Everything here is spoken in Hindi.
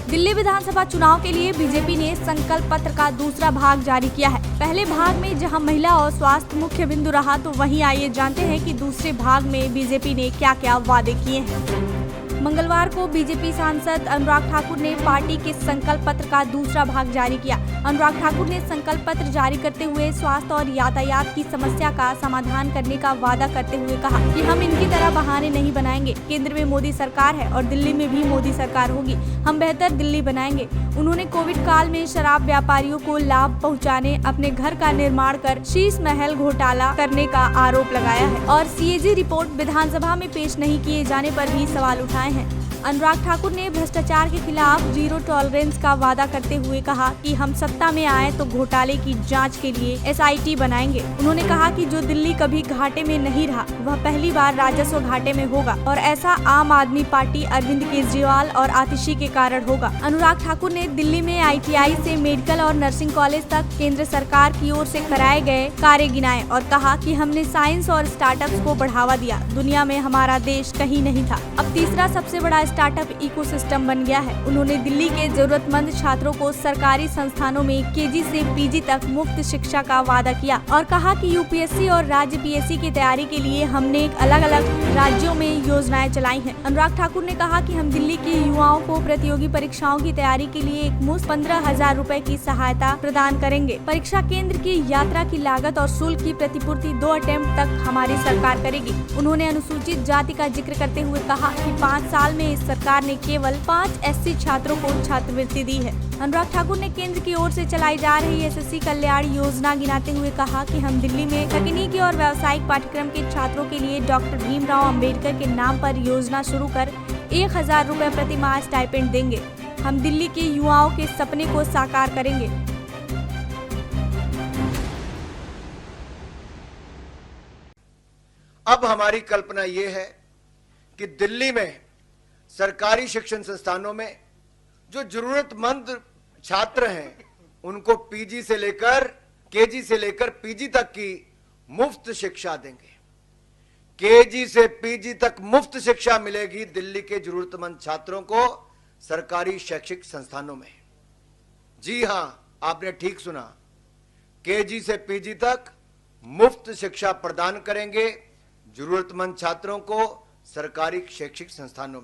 दिल्ली विधानसभा चुनाव के लिए बीजेपी ने संकल्प पत्र का दूसरा भाग जारी किया है। पहले भाग में जहां महिला और स्वास्थ्य मुख्य बिंदु रहा, तो वहीं आइए जानते हैं कि दूसरे भाग में बीजेपी ने क्या क्या वादे किए हैं। मंगलवार को बीजेपी सांसद अनुराग ठाकुर ने पार्टी के संकल्प पत्र का दूसरा भाग जारी किया। अनुराग ठाकुर ने संकल्प पत्र जारी करते हुए स्वास्थ्य और यातायात की समस्या का समाधान करने का वादा करते हुए कहा कि हम इनकी तरह बहाने नहीं बनाएंगे। केंद्र में मोदी सरकार है और दिल्ली में भी मोदी सरकार होगी। हम बेहतर दिल्ली बनाएंगे। उन्होंने कोविड काल में शराब व्यापारियों को लाभ पहुंचाने, अपने घर का निर्माण कर शीश महल घोटाला करने का आरोप लगाया है और सीएजी रिपोर्ट विधानसभा में पेश नहीं किए जाने पर भी सवाल उठाए हैं। अनुराग ठाकुर ने भ्रष्टाचार के खिलाफ जीरो टॉलरेंस का वादा करते हुए कहा कि हम सत्ता में आए तो घोटाले की जांच के लिए एसआईटी बनाएंगे। उन्होंने कहा कि जो दिल्ली कभी घाटे में नहीं रहा, वह पहली बार राजस्व घाटे में होगा और ऐसा आम आदमी पार्टी अरविंद केजरीवाल और आतिशी के कारण होगा। अनुराग ठाकुर ने दिल्ली में ITI से मेडिकल और नर्सिंग कॉलेज तक केंद्र सरकार की ओर से कराए गए कार्य गिनाए और कहा कि हमने साइंस और स्टार्टअप्स को बढ़ावा दिया। दुनिया में हमारा देश कहीं नहीं था, अब तीसरा सबसे बड़ा स्टार्टअप इकोसिस्टम बन गया है। उन्होंने दिल्ली के जरूरतमंद छात्रों को सरकारी संस्थानों में KG से PG तक मुफ्त शिक्षा का वादा किया और कहा कि UPSC और राज्य PSC की तैयारी के लिए हमने अलग अलग राज्यों में योजनाएं चलाई हैं। अनुराग ठाकुर ने कहा कि हम दिल्ली के युवाओं को प्रतियोगी परीक्षाओं की तैयारी के लिए एक मुफ्त 15,000 रुपए की सहायता प्रदान करेंगे। परीक्षा केंद्र की यात्रा की लागत और शुल्क की प्रतिपूर्ति 2 अटेम्प्ट तक हमारी सरकार करेगी। उन्होंने अनुसूचित जाति का जिक्र करते हुए कहा कि 5 साल में इस सरकार ने केवल 5 SC छात्रों को छात्रवृत्ति दी है। अनुराग ठाकुर ने केंद्र की ओर से चलाई जा रही SSC कल्याण योजना गिनाते हुए कहा कि हम दिल्ली में तकनीकी और व्यावसायिक पाठ्यक्रम के छात्रों के लिए डॉक्टर भीमराव अंबेडकर के नाम पर योजना शुरू कर 1,000 रुपए प्रति माह स्टाइपेंड देंगे। हम दिल्ली के युवाओं के सपने को साकार करेंगे। अब हमारी कल्पना ये है कि दिल्ली में सरकारी शिक्षण संस्थानों में जो जरूरतमंद छात्र हैं, उनको PG से लेकर KG से लेकर PG तक की मुफ्त शिक्षा देंगे। KG से PG तक मुफ्त शिक्षा मिलेगी दिल्ली के जरूरतमंद छात्रों को सरकारी शैक्षिक संस्थानों में। जी हां, आपने ठीक सुना, KG से PG तक मुफ्त शिक्षा प्रदान करेंगे जरूरतमंद छात्रों को सरकारी शैक्षिक संस्थानों में।